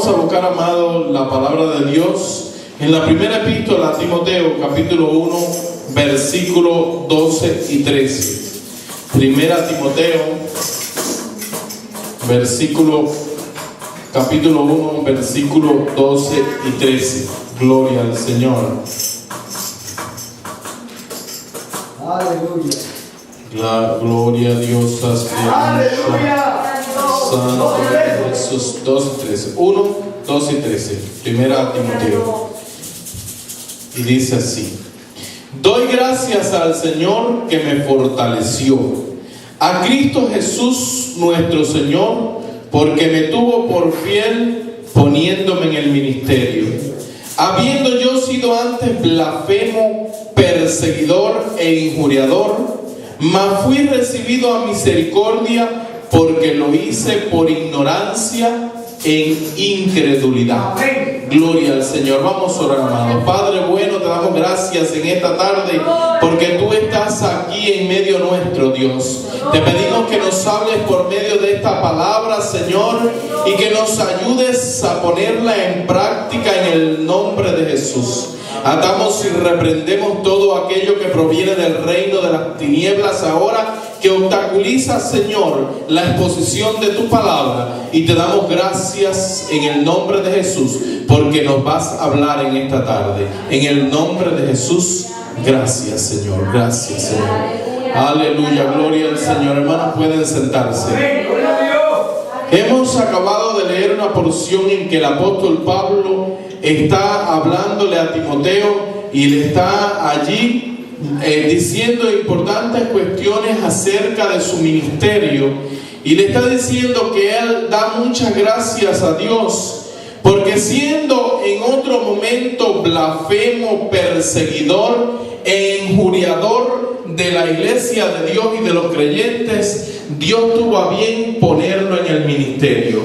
Vamos a buscar, amado, la palabra de Dios en la primera epístola a Timoteo, capítulo 1, versículo 12 y 13. Primera Timoteo, capítulo 1, versículo 12 y 13. Gloria al Señor. Aleluya. La gloria a Dios. Aleluya. Santo Jesús. 12 y 13. 1, 12 y 13. Primera Timoteo. Y dice así: doy gracias al Señor que me fortaleció, a Cristo Jesús nuestro Señor, porque me tuvo por fiel poniéndome en el ministerio, habiendo yo sido antes blasfemo, perseguidor e injuriador, mas fui recibido a misericordia, porque lo hice por ignorancia en incredulidad. Amén. Gloria al Señor. Vamos a orar, amados. Padre bueno, te damos gracias en esta tarde porque tú estás aquí en medio nuestro, Dios. Te pedimos que nos hables por medio de esta palabra, Señor, y que nos ayudes a ponerla en práctica en el nombre de Jesús. Atamos y reprendemos todo aquello que proviene del reino de las tinieblas ahora, que obstaculiza, Señor, la exposición de tu palabra. Y te damos gracias en el nombre de Jesús, porque nos vas a hablar en esta tarde. En el nombre de Jesús, gracias, Señor. Gracias, Señor. Aleluya, gloria al Señor. Hermanos, pueden sentarse. Hemos acabado de leer una porción en que el apóstol Pablo está hablándole a Timoteo y le está allí diciendo importantes cuestiones acerca de su ministerio, y le está diciendo que él da muchas gracias a Dios porque, siendo en otro momento blasfemo, perseguidor e injuriador de la iglesia de Dios y de los creyentes, Dios tuvo a bien ponerlo en el ministerio.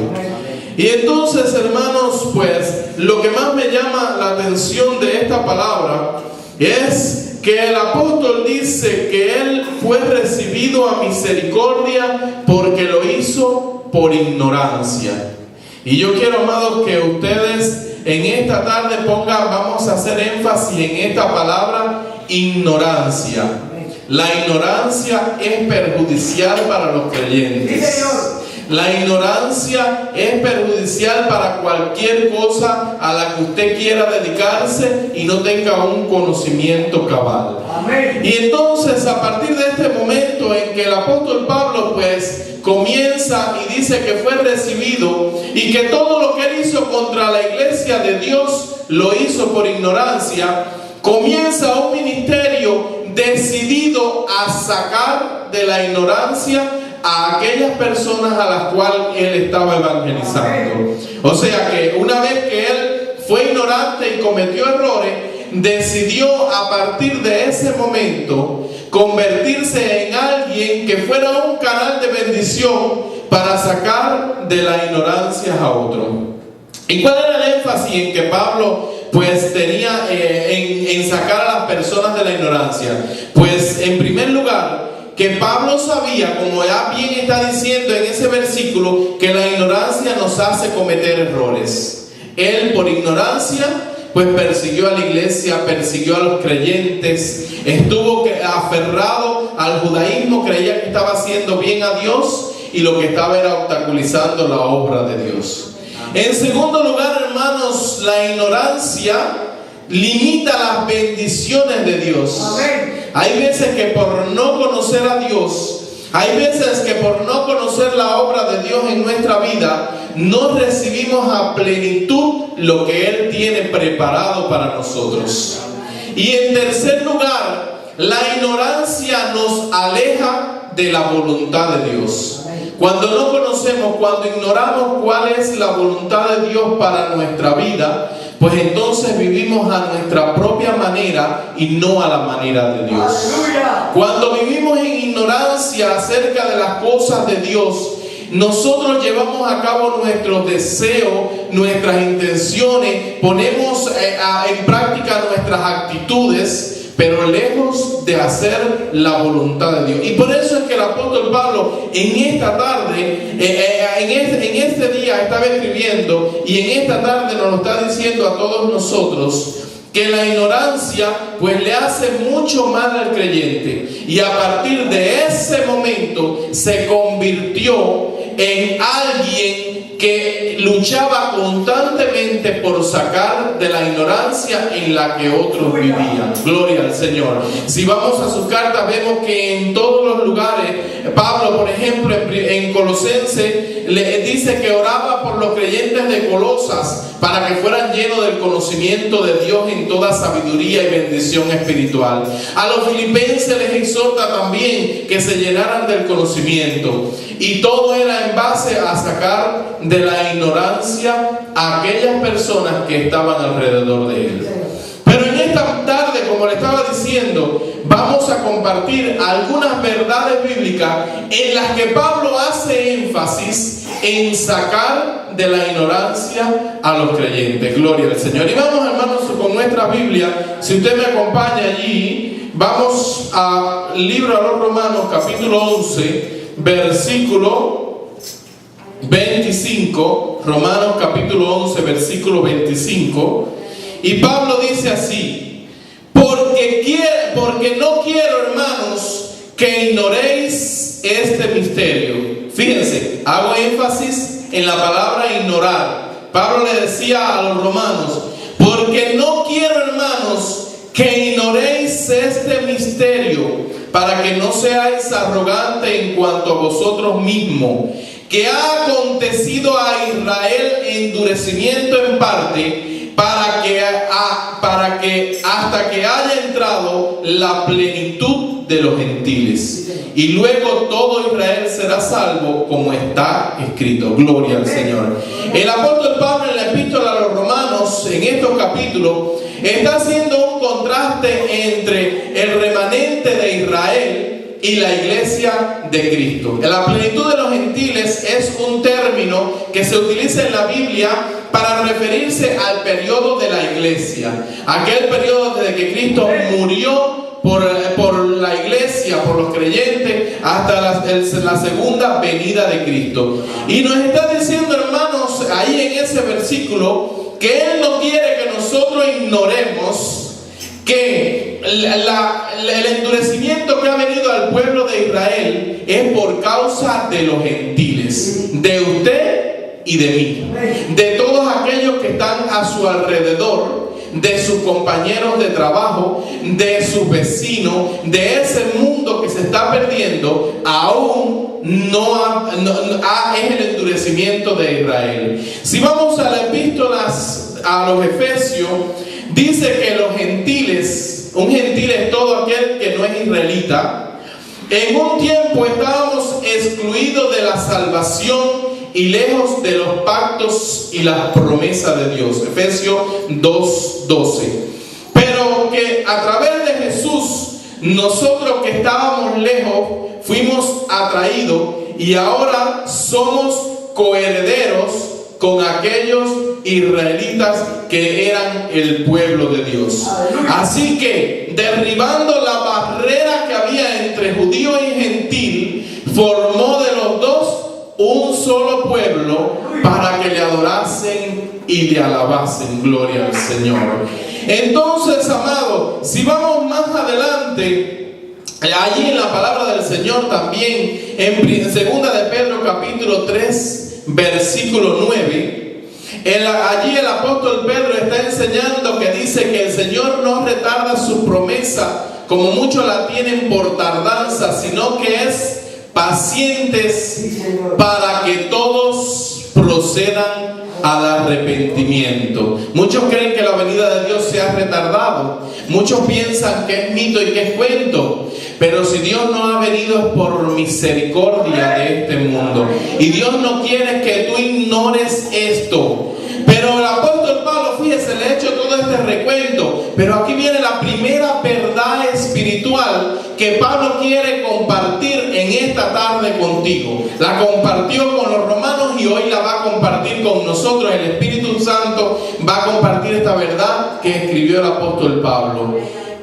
Y entonces, hermanos, pues lo que más me llama la atención de esta palabra es que el apóstol dice que él fue recibido a misericordia porque lo hizo por ignorancia. Y yo quiero, amados, que ustedes en esta tarde vamos a hacer énfasis en esta palabra, ignorancia. La ignorancia es perjudicial para los creyentes. Sí, Señor. La ignorancia es perjudicial para cualquier cosa a la que usted quiera dedicarse y no tenga un conocimiento cabal. Amén. Y entonces, a partir de este momento en que el apóstol Pablo pues comienza y dice que fue recibido y que todo lo que él hizo contra la iglesia de Dios lo hizo por ignorancia, comienza un ministerio decidido a sacar de la ignorancia a aquellas personas a las cuales él estaba evangelizando. O sea que una vez que él fue ignorante y cometió errores, decidió a partir de ese momento convertirse en alguien que fuera un canal de bendición para sacar de la ignorancia a otro. ¿Y cuál era el énfasis en que Pablo pues tenía en sacar a las personas de la ignorancia? Pues en primer lugar, que Pablo sabía, como ya bien está diciendo en ese versículo, que la ignorancia nos hace cometer errores. Él, por ignorancia, pues persiguió a la iglesia, persiguió a los creyentes, estuvo aferrado al judaísmo, creía que estaba haciendo bien a Dios y lo que estaba era obstaculizando la obra de Dios. En segundo lugar, hermanos, la ignorancia limita las bendiciones de Dios. Amén. Hay veces que por no conocer a Dios, hay veces que por no conocer la obra de Dios en nuestra vida, no recibimos a plenitud lo que Él tiene preparado para nosotros. Y en tercer lugar, la ignorancia nos aleja de la voluntad de Dios. Cuando no conocemos, cuando ignoramos cuál es la voluntad de Dios para nuestra vida, pues entonces vivimos a nuestra propia manera y no a la manera de Dios. Aleluya. Cuando vivimos en ignorancia acerca de las cosas de Dios, nosotros llevamos a cabo nuestros deseos, nuestras intenciones, ponemos en práctica nuestras actitudes, pero lejos de hacer la voluntad de Dios. Y por eso es que el apóstol Pablo en esta tarde, en este día estaba escribiendo, y en esta tarde nos lo está diciendo a todos nosotros, que la ignorancia pues le hace mucho mal al creyente, y a partir de ese momento se convirtió en alguien que luchaba constantemente por sacar de la ignorancia en la que otros vivían. Gloria al Señor. Si vamos a sus cartas, vemos que en todos los lugares, Pablo, por ejemplo, en Colosenses, le dice que oraba por los creyentes de Colosas para que fueran llenos del conocimiento de Dios en toda sabiduría y bendición espiritual. A los filipenses les exhorta también que se llenaran del conocimiento. Y todo era en base a sacar de la ignorancia a aquellas personas que estaban alrededor de él. Pero en esta tarde, como le estaba diciendo, vamos a compartir algunas verdades bíblicas en las que Pablo hace énfasis en sacar de la ignorancia a los creyentes. Gloria al Señor. Y vamos, hermanos, con nuestra Biblia. Si usted me acompaña allí, vamos al libro a los Romanos, capítulo 11, versículo 25. Romanos capítulo 11, versículo 25. Y Pablo dice así: porque no quiero, hermanos, que ignoréis este misterio. Fíjense, hago énfasis en la palabra ignorar. Pablo le decía a los romanos: porque no quiero, hermanos, que ignoréis este misterio, para que no seáis arrogantes en cuanto a vosotros mismos, que ha acontecido a Israel endurecimiento en parte, para que hasta que haya entrado la plenitud de los gentiles, y luego todo Israel será salvo, como está escrito. Gloria al Señor. El apóstol Pablo, en la epístola a los Romanos, en estos capítulos, está haciendo un contraste entre el remanente de Israel y la iglesia de Cristo. La plenitud de los gentiles es un término que se utiliza en la Biblia para referirse al periodo de la iglesia, aquel periodo desde que Cristo murió por la iglesia, por los creyentes, hasta la segunda venida de Cristo. Y nos está diciendo, hermanos, ahí en ese versículo, que Él no quiere que nosotros ignoremos que el endurecimiento que ha venido al pueblo de Israel es por causa de los gentiles, de usted y de mí, de todos aquellos que están a su alrededor, de sus compañeros de trabajo, de sus vecinos, de ese mundo que se está perdiendo. Aún es el endurecimiento de Israel. Si vamos a las epístolas a los Efesios, dice que los gentiles, un gentil es todo aquel que no es israelita. En un tiempo estábamos excluidos de la salvación y lejos de los pactos y las promesas de Dios. Efesios 2:12. Pero que a través de Jesús, nosotros que estábamos lejos, fuimos atraídos, y ahora somos coherederos con aquellos israelitas que eran el pueblo de Dios. Así que, derribando la barrera que había entre judío y gentil, formó de los dos un solo pueblo para que le adorasen y le alabasen. Gloria al Señor. Entonces, amado, si vamos más adelante, allí en la palabra del Señor también, en segunda de Pedro capítulo 3, versículo 9, allí el apóstol Pedro está enseñando que dice que el Señor no retarda su promesa como muchos la tienen por tardanza, sino que es pacientes para que todos procedan al arrepentimiento. Muchos creen que la venida de Dios se ha retardado. Muchos piensan que es mito y que es cuento. Pero si Dios no ha venido es por misericordia de este mundo. Y Dios no quiere que tú ignores esto. Pero el apóstol Pablo, fíjese, le he hecho todo este recuento. Pero aquí viene la primera verdad espiritual que Pablo quiere compartir en esta tarde contigo. La compartió con los romanos y hoy la va a compartir con nosotros. El Espíritu Santo va a compartir esta verdad que escribió el apóstol Pablo.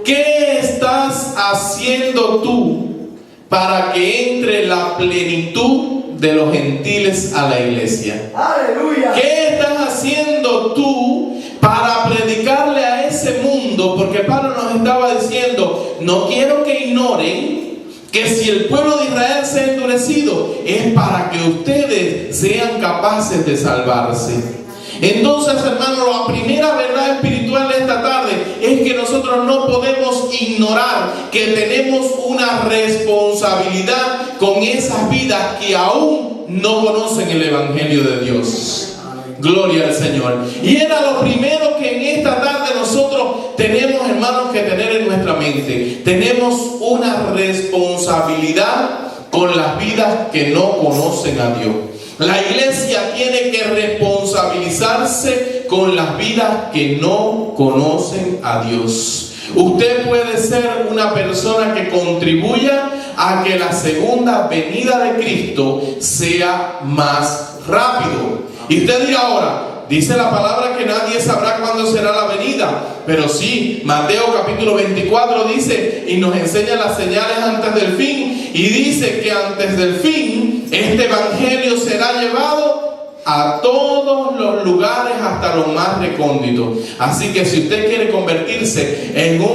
¿qué estás haciendo tú para que entre la plenitud de los gentiles a la iglesia? Aleluya. ¿Qué estás haciendo tú para predicarle a ese mundo? Porque Pablo nos estaba diciendo, no quiero que ignoren que si el pueblo de Israel se ha endurecido, es para que ustedes sean capaces de salvarse. Entonces, hermanos, la primera verdad espiritual de esta tarde es que nosotros no podemos ignorar que tenemos una responsabilidad con esas vidas que aún no conocen el Evangelio de Dios. Gloria al Señor. Y era lo primero que en esta tarde nosotros tenemos, hermanos, que tener en nuestra mente. Tenemos una responsabilidad con las vidas que no conocen a Dios. La iglesia tiene que responsabilizarse con las vidas que no conocen a Dios. Usted puede ser una persona que contribuya a que la segunda venida de Cristo sea más rápido. Y usted dirá ahora, dice la palabra que nadie sabrá cuándo será la venida. Pero sí, Mateo capítulo 24 dice y nos enseña las señales antes del fin. Y dice que antes del fin este evangelio será llevado a todos los lugares, hasta los más recónditos. Así que si usted quiere convertirse en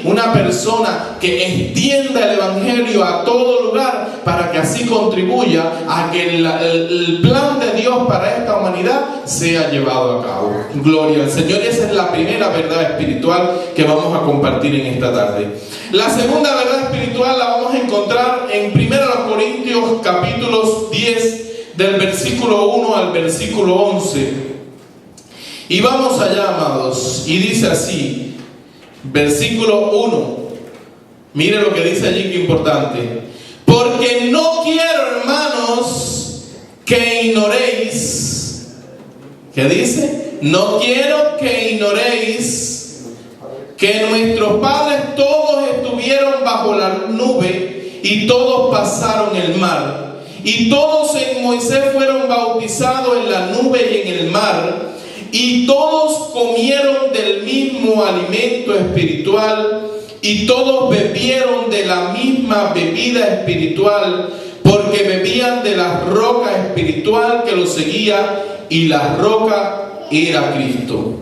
una persona que extienda el evangelio a todo lugar, para que así contribuya a que el plan de Dios para esta humanidad sea llevado a cabo. Gloria al Señor. Y esa es la primera verdad espiritual que vamos a compartir en esta tarde. La segunda verdad espiritual la vamos a encontrar en 1 Corintios capítulos 10, del versículo 1 al versículo 11. Y vamos allá, amados. Y dice así, versículo 1. Mire lo que dice allí, que importante. Porque no quiero, hermanos, que ignoréis. ¿Qué dice? No quiero que ignoréis que nuestros padres todos estuvieron bajo la nube y todos pasaron el mar. Y todos en Moisés fueron bautizados en la nube y en el mar, y todos comieron del mismo alimento espiritual, y todos bebieron de la misma bebida espiritual, porque bebían de la roca espiritual que los seguía, y la roca era Cristo.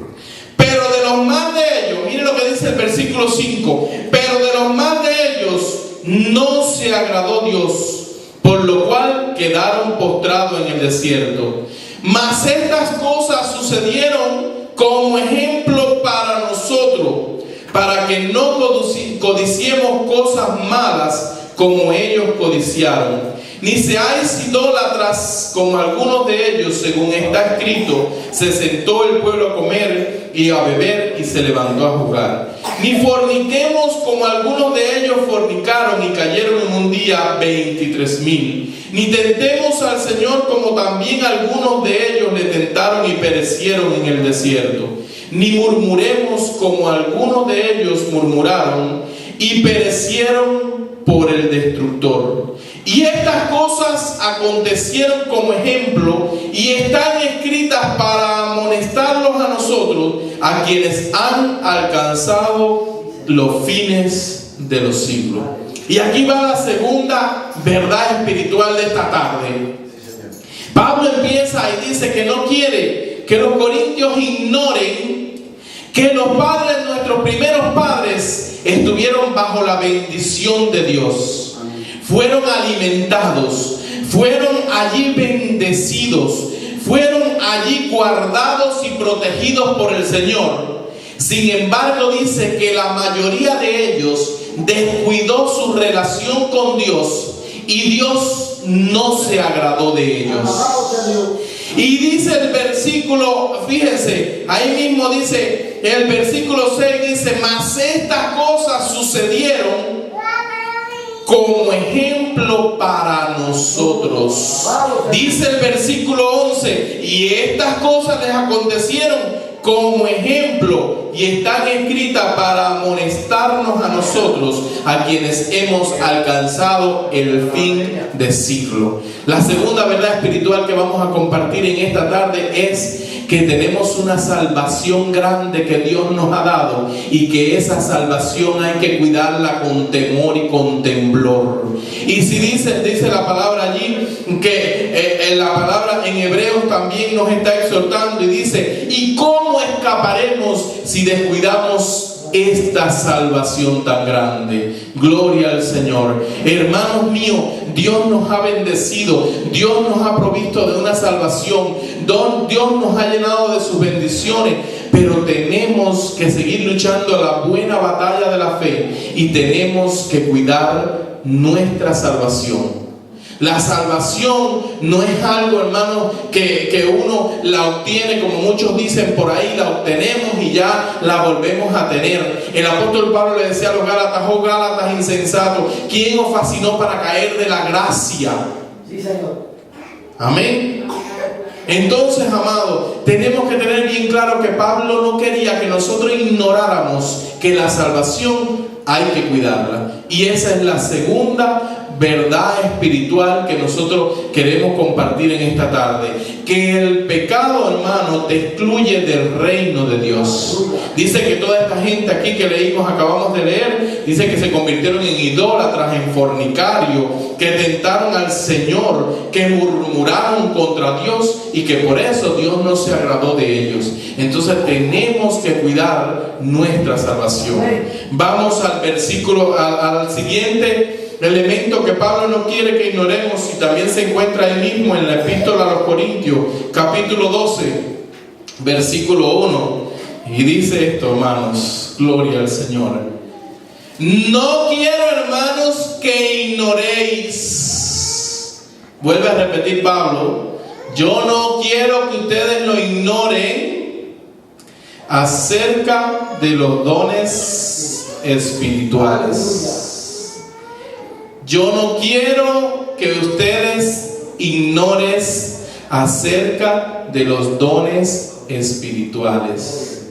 Pero de los más de ellos, miren lo que dice el versículo 5, pero de los más de ellos no se agradó Dios, por lo cual quedaron postrados en el desierto. Mas estas cosas sucedieron como ejemplo para nosotros, para que no codiciemos cosas malas como ellos codiciaron. Ni seáis idólatras como algunos de ellos, según está escrito, se sentó el pueblo a comer y a beber y se levantó a jugar. Ni forniquemos como algunos de ellos fornicaron y cayeron en un día 23,000. Ni tentemos al Señor como también algunos de ellos le tentaron y perecieron en el desierto. Ni murmuremos como algunos de ellos murmuraron y perecieron por el destructor. Y estas cosas acontecieron como ejemplo y están escritas para amonestarlos a nosotros, a quienes han alcanzado los fines de los siglos. Y aquí va la segunda verdad espiritual de esta tarde. Pablo empieza y dice que no quiere que los corintios ignoren que los padres, nuestros primeros padres, estuvieron bajo la bendición de Dios. Fueron alimentados, fueron allí bendecidos, fueron allí guardados y protegidos por el Señor. Sin embargo, dice que la mayoría de ellos descuidó su relación con Dios y Dios no se agradó de ellos. Y dice el versículo, fíjense, ahí mismo dice, el versículo 6 dice, mas estas cosas sucedieron como ejemplo para nosotros. Dice el versículo 11, y estas cosas les acontecieron como ejemplo y están escritas para amonestarnos a nosotros, a quienes hemos alcanzado el fin de siglo. La segunda verdad espiritual que vamos a compartir en esta tarde es que tenemos una salvación grande que Dios nos ha dado y que esa salvación hay que cuidarla con temor y con temblor. Y si dice la palabra allí, que la palabra en Hebreos también nos está exhortando y dice: ¿y cómo escaparemos si descuidamos esta salvación tan grande? Gloria al Señor. Hermanos míos, Dios nos ha bendecido, Dios nos ha provisto de una salvación, Dios nos ha llenado de sus bendiciones, pero tenemos que seguir luchando la buena batalla de la fe y tenemos que cuidar nuestra salvación. La salvación no es algo, hermano, que uno la obtiene, como muchos dicen por ahí, la obtenemos y ya la volvemos a tener. El apóstol Pablo le decía a los Gálatas: oh Gálatas insensatos, ¿quién os fascinó para caer de la gracia? Sí, Señor. Amén. Entonces, amados, tenemos que tener bien claro que Pablo no quería que nosotros ignoráramos que la salvación hay que cuidarla. Y esa es la segunda verdad espiritual que nosotros queremos compartir en esta tarde: que el pecado, hermano, te excluye del reino de Dios. Dice que toda esta gente aquí que leímos, acabamos de leer, dice que se convirtieron en idólatras, en fornicarios, que tentaron al Señor, que murmuraron contra Dios y que por eso Dios no se agradó de ellos. Entonces tenemos que cuidar nuestra salvación. Vamos al versículo, al siguiente elemento que Pablo no quiere que ignoremos, y también se encuentra ahí mismo en la epístola a los Corintios, capítulo 12, versículo 1, y dice esto, hermanos, gloria al Señor: no quiero, hermanos, que ignoréis. Vuelve a repetir Pablo: yo no quiero que ustedes lo ignoren acerca de los dones espirituales. Yo no quiero que ustedes ignoren acerca de los dones espirituales.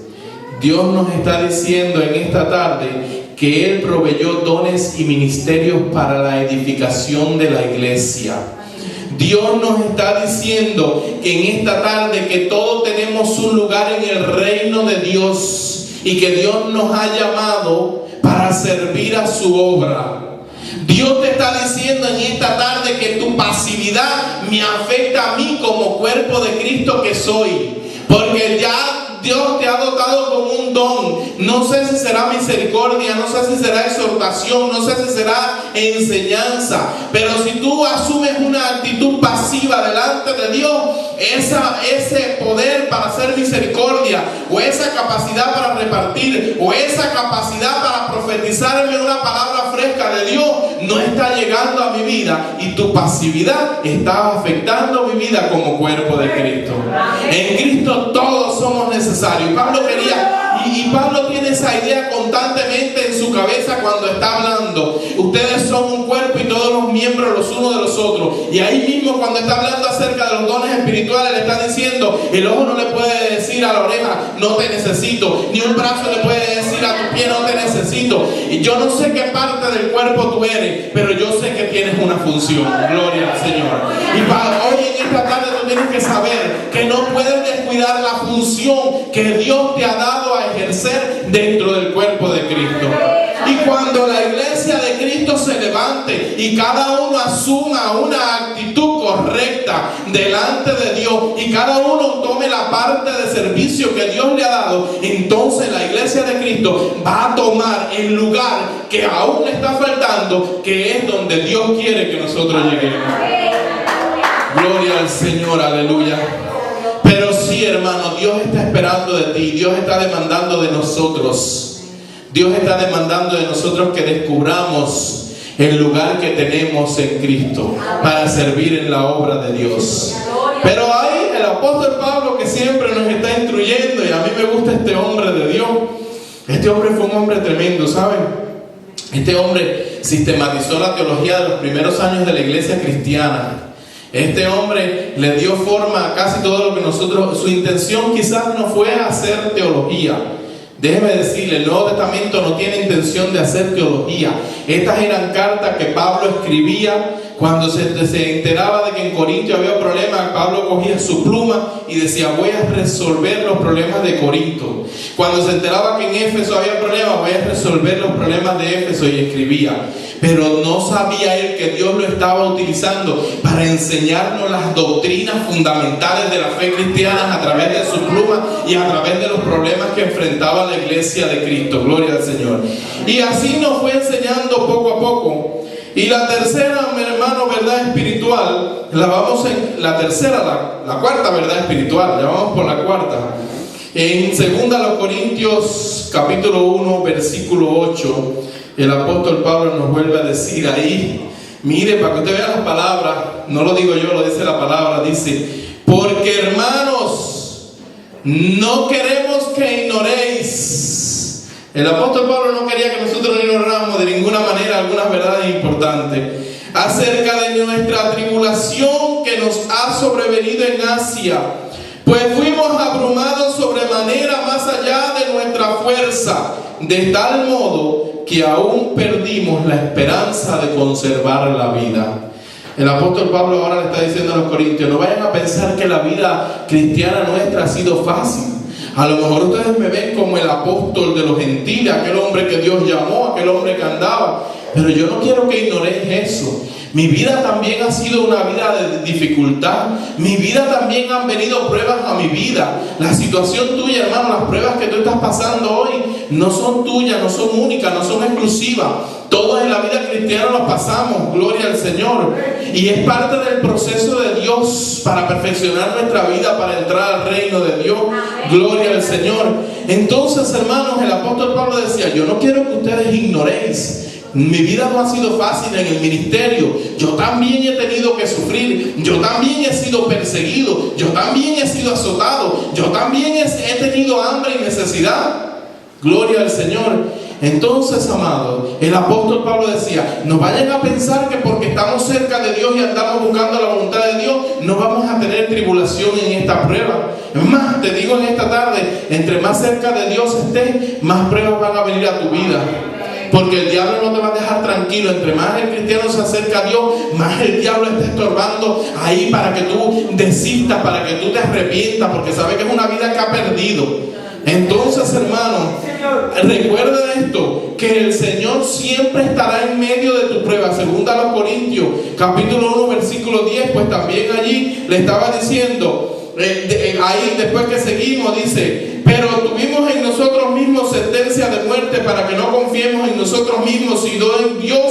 Dios nos está diciendo en esta tarde que Él proveyó dones y ministerios para la edificación de la iglesia. Dios nos está diciendo que en esta tarde que todos tenemos un lugar en el reino de Dios y que Dios nos ha llamado para servir a su obra. Dios te está diciendo en esta tarde que tu pasividad me afecta a mí como cuerpo de Cristo que soy, porque ya Dios te ha dotado con un don. No sé si será misericordia, no sé si será exhortación, no sé si será enseñanza, pero si tú asumes una actitud pasiva delante de Dios, ese poder para hacer misericordia, o esa capacidad para repartir, o esa capacidad para profetizarme una palabra fresca de Dios, no está llegando a mi vida, y tu pasividad está afectando mi vida como cuerpo de Cristo. En Cristo todos somos necesarios. Pablo quería, y Pablo tiene esa idea constantemente en su cabeza cuando está hablando. Ustedes son un cuerpo y todos los miembros los unos de los otros. Y ahí mismo cuando está hablando acerca de los dones espirituales, le está diciendo: el ojo no le puede decir a la oreja no te necesito, ni un brazo le puede decir a tu pie no te necesito. Y yo no sé qué parte del cuerpo tú eres, pero yo sé que tienes una función. Gloria al Señor. Y hoy en esta tarde tú tienes que saber que no puedes descuidar la función que Dios te ha dado a ejercer dentro del cuerpo de Cristo. Y cuando la iglesia de Cristo se levante y cada uno asuma una actitud correcta delante de Dios y cada uno tome la parte de servicio que Dios le ha dado, entonces la iglesia de Cristo va a tomar el lugar que aún le está faltando, que es donde Dios quiere que nosotros lleguemos. Gloria al Señor, aleluya. Pero sí, hermano, Dios está esperando de ti, Dios está demandando de nosotros. Dios está demandando de nosotros que descubramos el lugar que tenemos en Cristo para servir en la obra de Dios. Pero hay el apóstol Pablo que siempre nos está instruyendo, y a mí me gusta este hombre de Dios. Este hombre fue un hombre tremendo, ¿saben? Este hombre sistematizó la teología de los primeros años de la iglesia cristiana. Este hombre le dio forma a casi todo lo que nosotros, su intención quizás no fue hacer teología. Déjeme decirle, el Nuevo Testamento no tiene intención de hacer teología. Estas eran cartas que Pablo escribía cuando se enteraba de que en Corintio había problemas. Pablo cogía su pluma y decía, voy a resolver los problemas de Corinto. Cuando se enteraba que en Éfeso había problemas, voy a resolver los problemas de Éfeso, y escribía. Pero no sabía él que Dios lo estaba utilizando para enseñarnos las doctrinas fundamentales de la fe cristiana a través de su pluma y a través de los problemas que enfrentaba la iglesia de Cristo. Gloria al Señor. Y así nos fue enseñando poco a poco. Y la tercera, mi hermano, verdad espiritual, la cuarta verdad espiritual, ya vamos por la cuarta. En 2 Corintios capítulo 1 versículo 8, el apóstol Pablo nos vuelve a decir ahí, mire, para que usted vea las palabras, no lo digo yo, lo dice la palabra, dice, porque hermanos, no queremos que ignoréis. El apóstol Pablo no quería que nosotros ignoráramos de ninguna manera algunas verdades importantes acerca de nuestra tribulación que nos ha sobrevenido en Asia, pues fuimos abrumados sobremanera más allá de nuestra fuerza, de tal modo que aún perdimos la esperanza de conservar la vida. El apóstol Pablo ahora le está diciendo a los corintios, no vayan a pensar que la vida cristiana nuestra ha sido fácil. A lo mejor ustedes me ven como el apóstol de los gentiles, aquel hombre que Dios llamó, aquel hombre que andaba, pero yo no quiero que ignoréis eso. Mi vida también ha sido una vida de dificultad. Mi vida también han venido pruebas a mi vida. La situación tuya, hermano, las pruebas que tú estás pasando hoy no son tuyas, no son únicas, no son exclusivas. Todos en la vida cristiana los pasamos, gloria al Señor. Y es parte del proceso de Dios para perfeccionar nuestra vida, para entrar al reino de Dios. Gloria al Señor. Entonces, hermanos, el apóstol Pablo decía, yo no quiero que ustedes ignoréis. Mi vida no ha sido fácil en el ministerio. Yo también he tenido que sufrir. Yo también he sido perseguido. Yo también he sido azotado. Yo también he tenido hambre y necesidad. Gloria al Señor. Entonces, amados, el apóstol Pablo decía, no vayan a pensar que porque estamos cerca de Dios y andamos buscando la voluntad de Dios, no vamos a tener tribulación en esta prueba. Es más, te digo en esta tarde, entre más cerca de Dios estés, más pruebas van a venir a tu vida. Porque el diablo no te va a dejar tranquilo. Entre más el cristiano se acerca a Dios, más el diablo está estorbando ahí para que tú desistas, para que tú te arrepientas, porque sabe que es una vida que ha perdido. Entonces, hermano, recuerda esto, que el Señor siempre estará en medio de tu prueba. 2 Corintios capítulo 1 versículo 10, pues también allí le estaba diciendo, ahí después que seguimos dice, pero tuvimos en nosotros mismos sentencia de muerte para que no confiemos en nosotros mismos, sino en Dios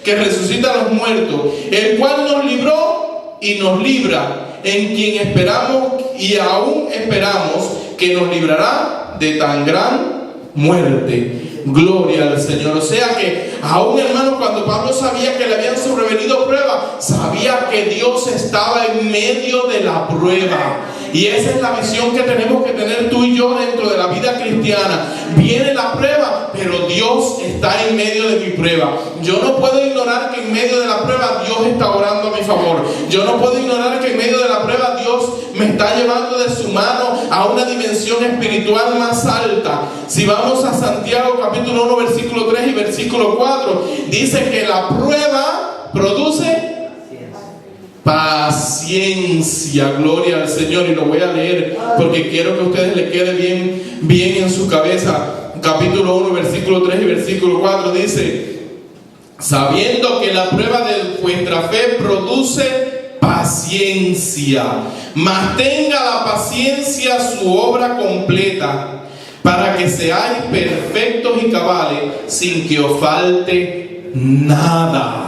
que resucita a los muertos, el cual nos libró y nos libra, en quien esperamos y aún esperamos que nos librará de tan gran muerte. Gloria al Señor. O sea que aún, hermano, cuando Pablo sabía que le habían sobrevenido pruebas, sabía que Dios estaba en medio de la prueba. Y esa es la visión que tenemos que tener tú y yo dentro de la vida cristiana. Viene la prueba, pero Dios está en medio de mi prueba. Yo no puedo ignorar que en medio de la prueba Dios está orando a mi favor. Yo no puedo ignorar que en medio de la prueba Dios me está llevando de su mano a una dimensión espiritual más alta. Si vamos a Santiago capítulo 1 versículo 3 y versículo 4, dice que la prueba produce paciencia. Gloria al Señor. Y lo voy a leer porque quiero que a ustedes les quede bien en su cabeza. Capítulo 1 versículo 3 y versículo 4 dice, sabiendo que la prueba de vuestra fe produce paciencia, mas tenga la paciencia su obra completa, para que seáis perfectos y cabales, sin que os falte nada.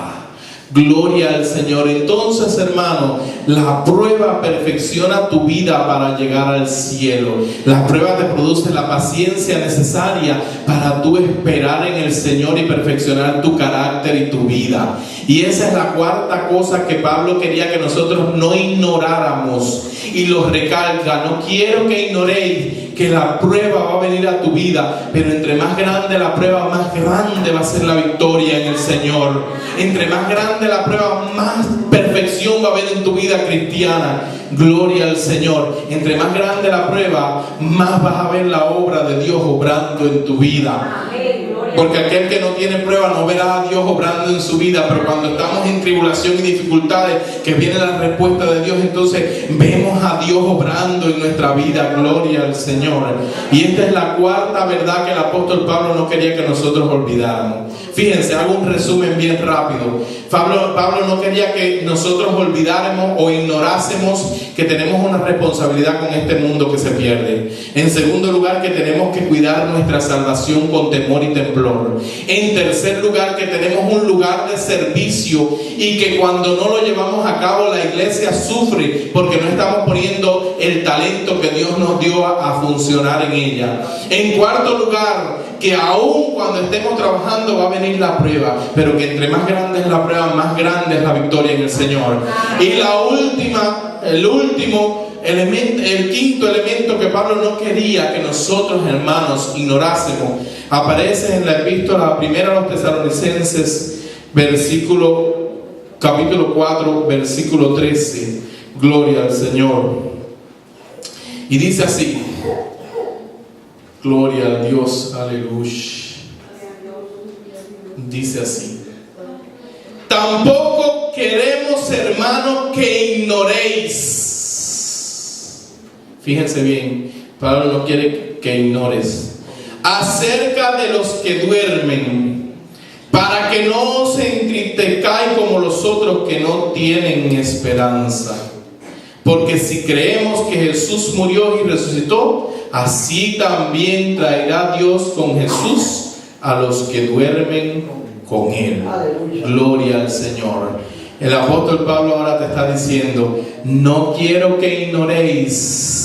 Gloria al Señor. Entonces, hermano, la prueba perfecciona tu vida para llegar al cielo. La prueba te produce la paciencia necesaria para tú esperar en el Señor y perfeccionar tu carácter y tu vida. Y esa es la cuarta cosa que Pablo quería que nosotros no ignoráramos. Y lo recalca, no quiero que ignoréis que la prueba va a venir a tu vida, pero entre más grande la prueba, más grande va a ser la victoria en el Señor. Entre más grande la prueba, más perfección va a haber en tu vida cristiana. Gloria al Señor. Entre más grande la prueba, más vas a ver la obra de Dios obrando en tu vida. Porque aquel que no tiene prueba no verá a Dios obrando en su vida, pero cuando estamos en tribulación y dificultades, que viene la respuesta de Dios, entonces vemos a Dios obrando en nuestra vida. Gloria al Señor. Y esta es la cuarta verdad que el apóstol Pablo no quería que nosotros olvidáramos. Fíjense, hago un resumen bien rápido. Pablo no quería que nosotros olvidáramos o ignorásemos que tenemos una responsabilidad con este mundo que se pierde. En segundo lugar, que tenemos que cuidar nuestra salvación con temor y temblor. En tercer lugar, que tenemos un lugar de servicio y que cuando no lo llevamos a cabo la iglesia sufre porque no estamos poniendo el talento que Dios nos dio a funcionar en ella. En cuarto lugar, que aún cuando estemos trabajando va a venir la prueba, pero que entre más grande es la prueba, más grande es la victoria en el Señor. Y el quinto elemento que Pablo no quería que nosotros, hermanos, ignorásemos, aparece en la epístola primera a los Tesalonicenses, capítulo 4, versículo 13. Gloria al Señor. Y dice así: gloria a Dios, aleluya. Dice así: tampoco queremos, hermanos, que ignoréis. Fíjense bien, Pablo no quiere que ignores acerca de los que duermen, para que no os entristezcáis como los otros que no tienen esperanza. Porque si creemos que Jesús murió y resucitó, así también traerá Dios con Jesús a los que duermen con Él. Gloria al Señor. El apóstol Pablo ahora te está diciendo: no quiero que ignoréis.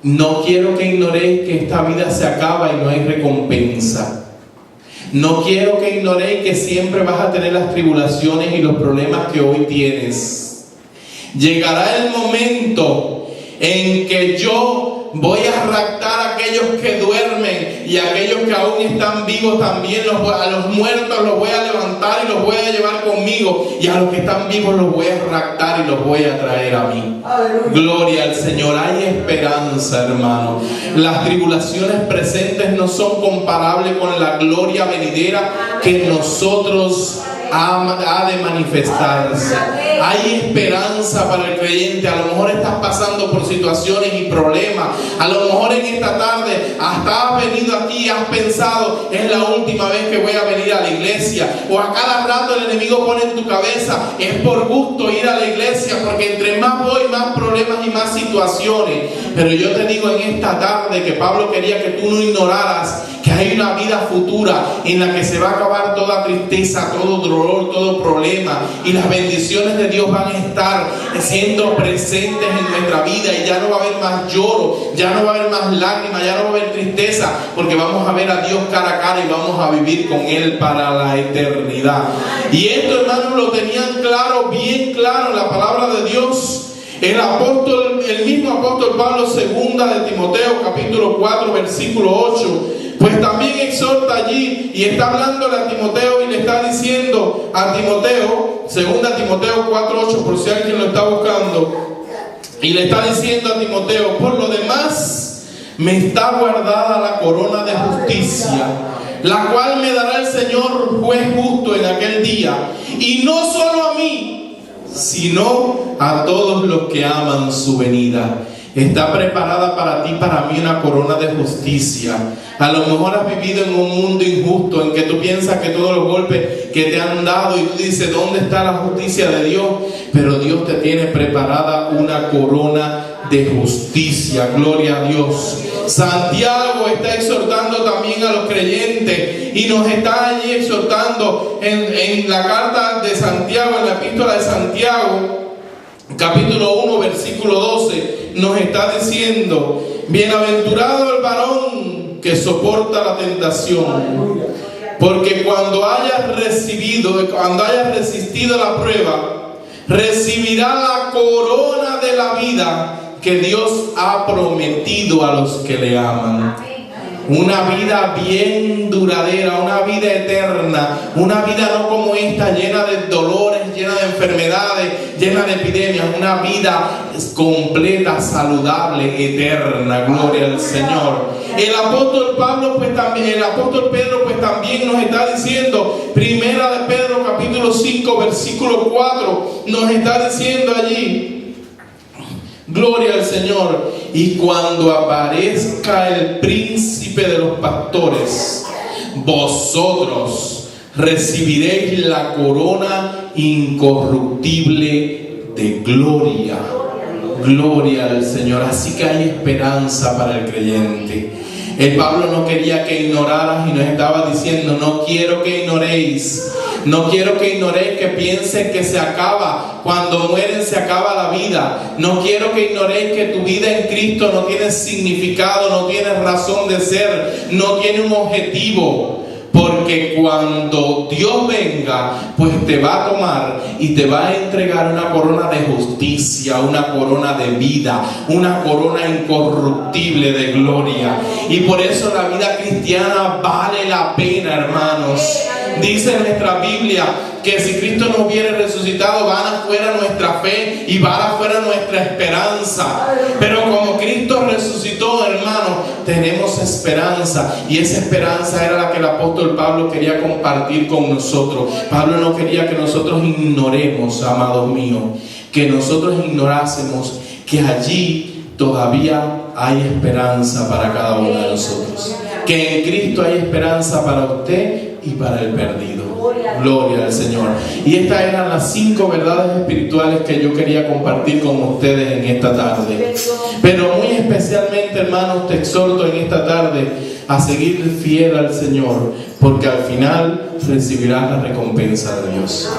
No quiero que ignoréis que esta vida se acaba y no hay recompensa. No quiero que ignoréis que siempre vas a tener las tribulaciones y los problemas que hoy tienes. Llegará el momento en que yo voy a raptar a aquellos que duermen, y a aquellos que aún están vivos también, a los muertos los voy a levantar y los voy a llevar conmigo, y a los que están vivos los voy a raptar y los voy a traer a mí. Aleluya. Gloria al Señor. Hay esperanza, hermano. Las tribulaciones presentes no son comparables con la gloria venidera que nosotros ha de manifestarse. Hay esperanza para el creyente. A lo mejor estás pasando por situaciones y problemas. A lo mejor en esta tarde hasta has venido aquí y has pensado: es la última vez que voy a venir a la iglesia. O a cada rato el enemigo pone en tu cabeza: es por gusto ir a la iglesia, porque entre más voy, más problemas y más situaciones. Pero yo te digo en esta tarde que Pablo quería que tú no ignoraras que hay una vida futura en la que se va a acabar toda tristeza, todo dolor, todo problema, y las bendiciones de Dios van a estar siendo presentes en nuestra vida, y ya no va a haber más lloro, ya no va a haber más lágrimas, ya no va a haber tristeza, porque vamos a ver a Dios cara a cara y vamos a vivir con Él para la eternidad. Y esto, hermanos, lo tenían claro, bien claro en la palabra de Dios. El mismo apóstol Pablo, segunda de Timoteo, capítulo 4, versículo 8, pues también exhorta allí y está hablándole a Timoteo y le está diciendo a Timoteo, segunda Timoteo 4, 8, por si alguien lo está buscando, y le está diciendo a Timoteo: por lo demás me está guardada la corona de justicia, la cual me dará el Señor juez justo en aquel día, y no solo a mí, sino a todos los que aman su venida. Está preparada para ti, para mí, una corona de justicia. A lo mejor has vivido en un mundo injusto en que tú piensas que todos los golpes que te han dado, y tú dices: ¿dónde está la justicia de Dios? Pero Dios te tiene preparada una corona de justicia. Gloria a Dios. Santiago está exhortando también a los creyentes, y nos está allí exhortando en la carta de Santiago, en la epístola de Santiago, capítulo 1, versículo 12, nos está diciendo: bienaventurado el varón que soporta la tentación, porque cuando hayas resistido la prueba, recibirá la corona de la vida que Dios ha prometido a los que le aman. Una vida bien duradera, una vida eterna, una vida no como esta, llena de dolores, llena de enfermedades, llena de epidemias, una vida completa, saludable, eterna. Gloria al Señor. El apóstol Pedro pues también nos está diciendo, primera de Pedro capítulo 5 versículo 4, nos está diciendo allí, gloria al Señor, y cuando aparezca el príncipe de los pastores, vosotros recibiréis la corona incorruptible de gloria. Gloria al Señor. Así que hay esperanza para el creyente. El Pablo no quería que ignoraras y nos estaba diciendo, no quiero que ignoréis. No quiero que ignoréis, que piensen que se acaba. Cuando mueren se acaba la vida. No quiero que ignoréis que tu vida en Cristo no tiene significado, no tiene razón de ser, no tiene un objetivo. Porque cuando Dios venga, pues te va a tomar y te va a entregar una corona de justicia, una corona de vida, una corona incorruptible de gloria. Y por eso la vida cristiana vale la pena, hermanos. Dice nuestra Biblia que si Cristo no hubiera resucitado, van afuera nuestra fe y van afuera nuestra esperanza. Pero como Cristo resucitó, hermano, tenemos esperanza. Y esa esperanza era la que el apóstol Pablo quería compartir con nosotros. Pablo no quería que nosotros ignoremos, amados míos, que nosotros ignorásemos que allí todavía hay esperanza para cada uno de nosotros. Que en Cristo hay esperanza para usted y para el perdido. Gloria al Señor. Y estas eran las 5 verdades espirituales que yo quería compartir con ustedes en esta tarde. Pero muy especialmente, hermanos, te exhorto en esta tarde a seguir fiel al Señor, porque al final recibirás la recompensa de Dios.